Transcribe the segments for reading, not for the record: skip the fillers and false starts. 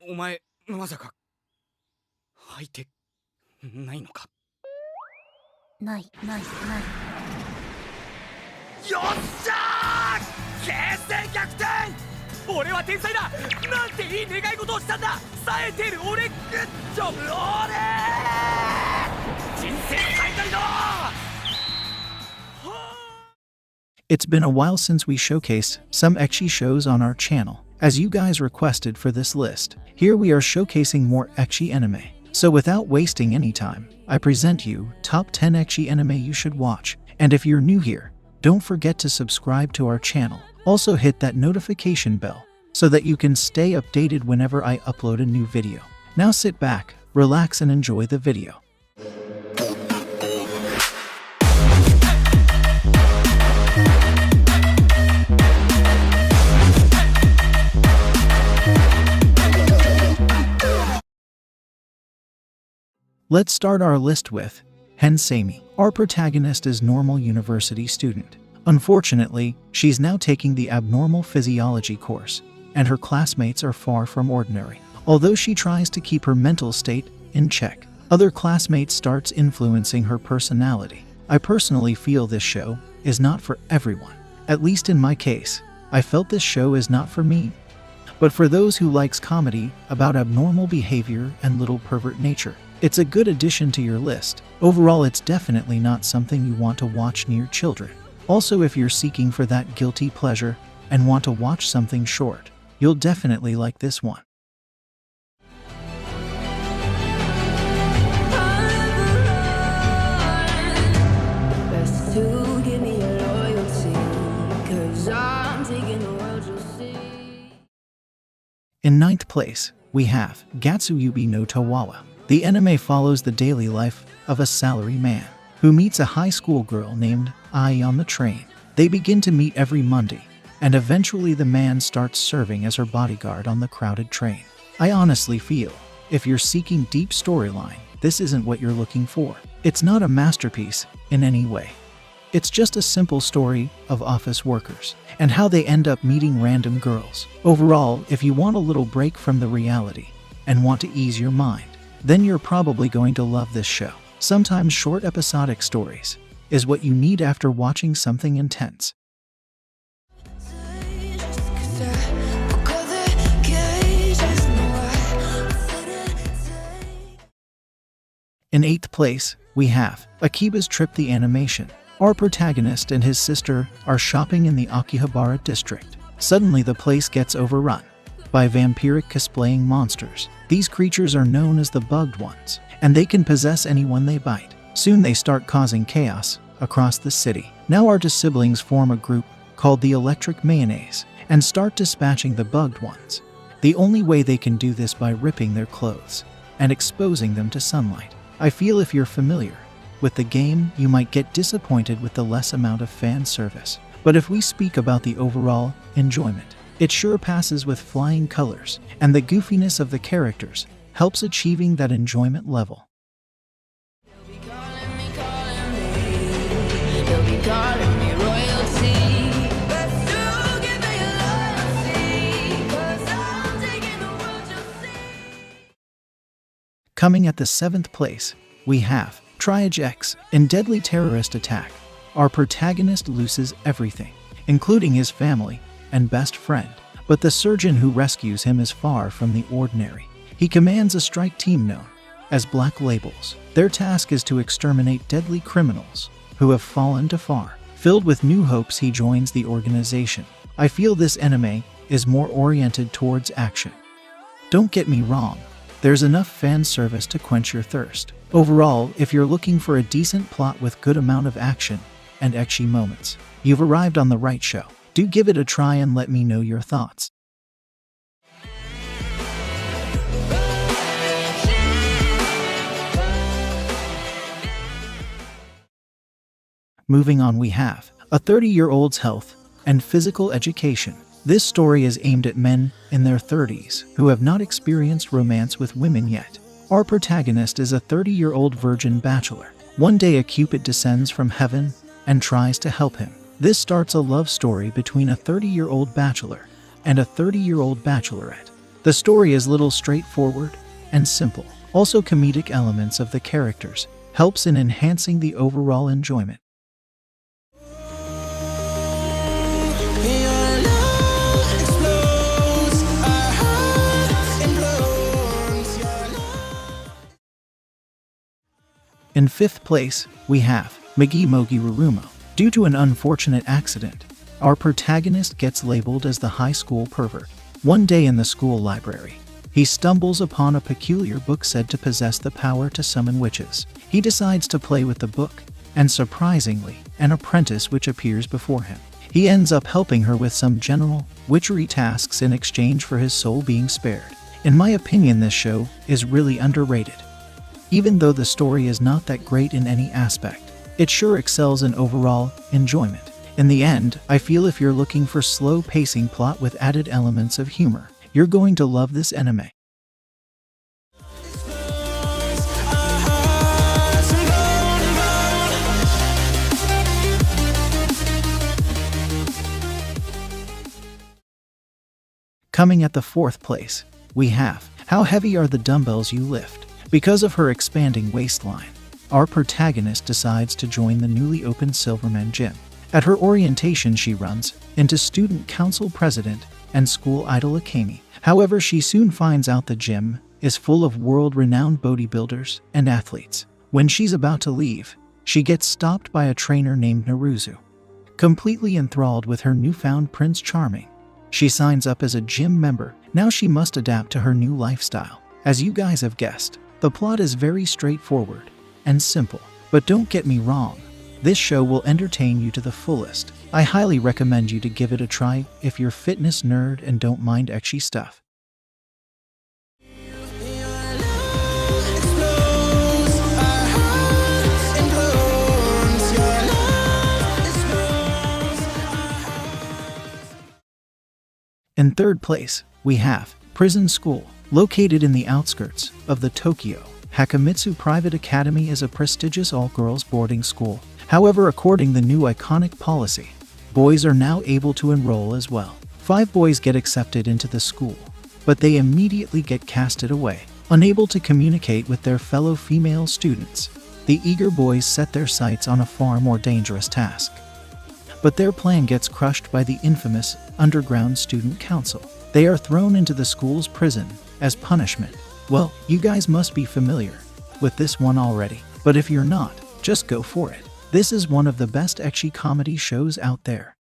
お前、まさか、履いてないのか。ない。よっしゃー、形勢逆転。俺は天才だ。なんていい願い事をしたんだ。冴えてる俺、グッジョブ。俺人生最大のIt's been a while since we showcased some ecchi shows on our channel, as you guys requested for this list. Here we are showcasing more ecchi anime. So without wasting any time, I present you top 10 ecchi anime you should watch. And if you're new here, don't forget to subscribe to our channel. Also hit that notification bell so that you can stay updated whenever I upload a new video. Now sit back, relax and enjoy the video. Let's start our list with Henseimi. Our protagonist is normal university student. Unfortunately, she's now taking the abnormal physiology course, and her classmates are far from ordinary. Although she tries to keep her mental state in check, other classmates starts influencing her personality. I personally feel this show is not for everyone. At least in my case, I felt this show is not for me. But for those who likes comedy about abnormal behavior and little pervert nature, it's a good addition to your list. Overall, it's definitely not something you want to watch near children. Also, if you're seeking for that guilty pleasure and want to watch something short, you'll definitely like this one. In ninth place, we have Gatsuyubi no Tawawa. The anime follows the daily life of a salary man who meets a high school girl named Ai on the train. They begin to meet every Monday, and eventually the man starts serving as her bodyguard on the crowded train. I honestly feel, if you're seeking deep storyline, this isn't what you're looking for. It's not a masterpiece in any way. It's just a simple story of office workers and how they end up meeting random girls. Overall, if you want a little break from the reality and want to ease your mind, then you're probably going to love this show. Sometimes short episodic stories is what you need after watching something intense. In eighth place, we have Akiba's Trip the Animation. Our protagonist and his sister are shopping in the Akihabara district. Suddenly the place gets overrun by vampiric cosplaying monsters. These creatures are known as the Bugged Ones, and they can possess anyone they bite. Soon they start causing chaos across the city. Now our two siblings form a group called the Electric Mayonnaise and start dispatching the Bugged Ones. The only way they can do this by ripping their clothes and exposing them to sunlight. I feel if you're familiar with the game, you might get disappointed with the less amount of fan service. But if we speak about the overall enjoyment, it sure passes with flying colors, and the goofiness of the characters helps achieving that enjoyment level. Coming at the seventh place, we have Triage X. In Deadly Terrorist Attack, our protagonist loses everything, including his family and best friend, but the surgeon who rescues him is far from the ordinary. He commands a strike team known as Black Labels. Their task is to exterminate deadly criminals who have fallen to far. Filled with new hopes, he joins the organization. I feel this anime is more oriented towards action. Don't get me wrong, there's enough fan service to quench your thirst. Overall, if you're looking for a decent plot with good amount of action and ecchi moments, you've arrived on the right show. Do give it a try and let me know your thoughts. Moving on, we have A 30-Year-Old's Health and Physical Education. This story is aimed at men in their 30s who have not experienced romance with women yet. Our protagonist is a 30-year-old virgin bachelor. One day a Cupid descends from heaven and tries to help him. This starts a love story between a 30-year-old bachelor and a 30-year-old bachelorette. The story is little straightforward and simple. Also, comedic elements of the characters helps in enhancing the overall enjoyment. In fifth place, we have Migi Mogi Rurumo. Due to an unfortunate accident, our protagonist gets labeled as the high school pervert. One day in the school library, he stumbles upon a peculiar book said to possess the power to summon witches. He decides to play with the book, and surprisingly, an apprentice which appears before him. He ends up helping her with some general witchery tasks in exchange for his soul being spared. In my opinion, this show is really underrated. Even though the story is not that great in any aspect, it sure excels in overall enjoyment. In the end, I feel if you're looking for slow pacing plot with added elements of humor, you're going to love this anime. Coming at the fourth place, we have How Heavy Are the Dumbbells You Lift? Because of her expanding waistline, our protagonist decides to join the newly opened Silverman Gym. At her orientation, she runs into student council president and school idol Akemi. However, she soon finds out the gym is full of world-renowned bodybuilders and athletes. When she's about to leave, she gets stopped by a trainer named Naruzu. Completely enthralled with her newfound Prince Charming, she signs up as a gym member. Now she must adapt to her new lifestyle. As you guys have guessed, the plot is very straightforward and simple. But don't get me wrong, this show will entertain you to the fullest. I highly recommend you to give it a try if you're a fitness nerd and don't mind ecchi stuff. In third place, we have Prison School. Located in the outskirts of the Tokyo Hakamitsu Private Academy is a prestigious all-girls boarding school. However, according to the new iconic policy, boys are now able to enroll as well. 5 boys get accepted into the school, but they immediately get casted away. Unable to communicate with their fellow female students, the eager boys set their sights on a far more dangerous task. But their plan gets crushed by the infamous Underground Student Council. They are thrown into the school's prison as punishment. Well, you guys must be familiar with this one already, but if you're not, just go for it. This is one of the best ecchi comedy shows out there.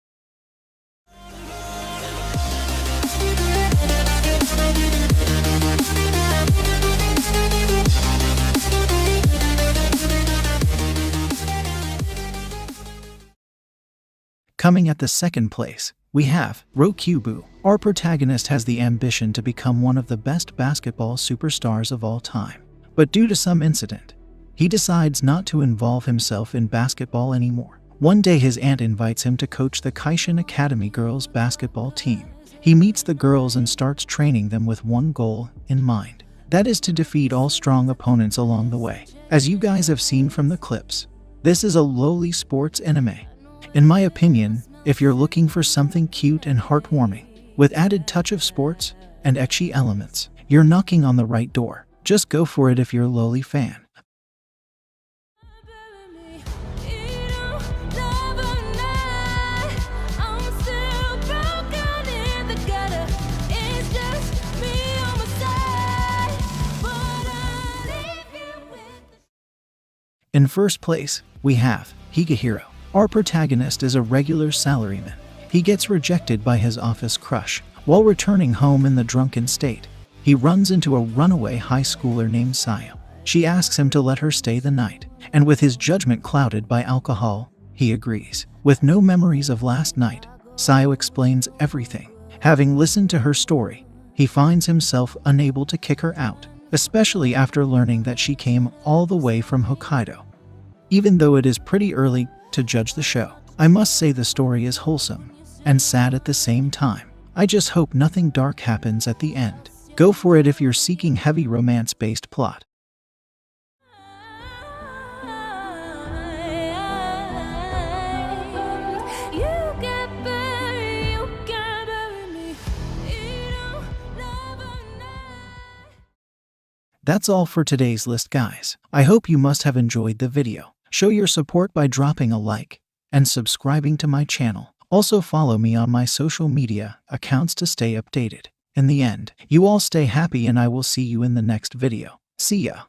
Coming at the second place, we have Rokubu. Our protagonist has the ambition to become one of the best basketball superstars of all time. But due to some incident, he decides not to involve himself in basketball anymore. One day his aunt invites him to coach the Kaishin Academy girls basketball team. He meets the girls and starts training them with one goal in mind. That is to defeat all strong opponents along the way. As you guys have seen from the clips, this is a lowly sports anime. In my opinion, if you're looking for something cute and heartwarming, with added touch of sports and ecchi elements, you're knocking on the right door. Just go for it if you're a lowly fan. In first place, we have Higehiro. Our protagonist is a regular salaryman. He gets rejected by his office crush. While returning home in the drunken state, he runs into a runaway high schooler named Sayo. She asks him to let her stay the night, and with his judgment clouded by alcohol, he agrees. With no memories of last night, Sayo explains everything. Having listened to her story, he finds himself unable to kick her out, especially after learning that she came all the way from Hokkaido. Even though it is pretty early to judge the show, I must say the story is wholesome and sad at the same time. I just hope nothing dark happens at the end. Go for it if you're seeking heavy romance-based plot. That's all for today's list, guys. I hope you must have enjoyed the video. Show your support by dropping a like and subscribing to my channel. Also follow me on my social media accounts to stay updated. In the end, you all stay happy and I will see you in the next video. See ya.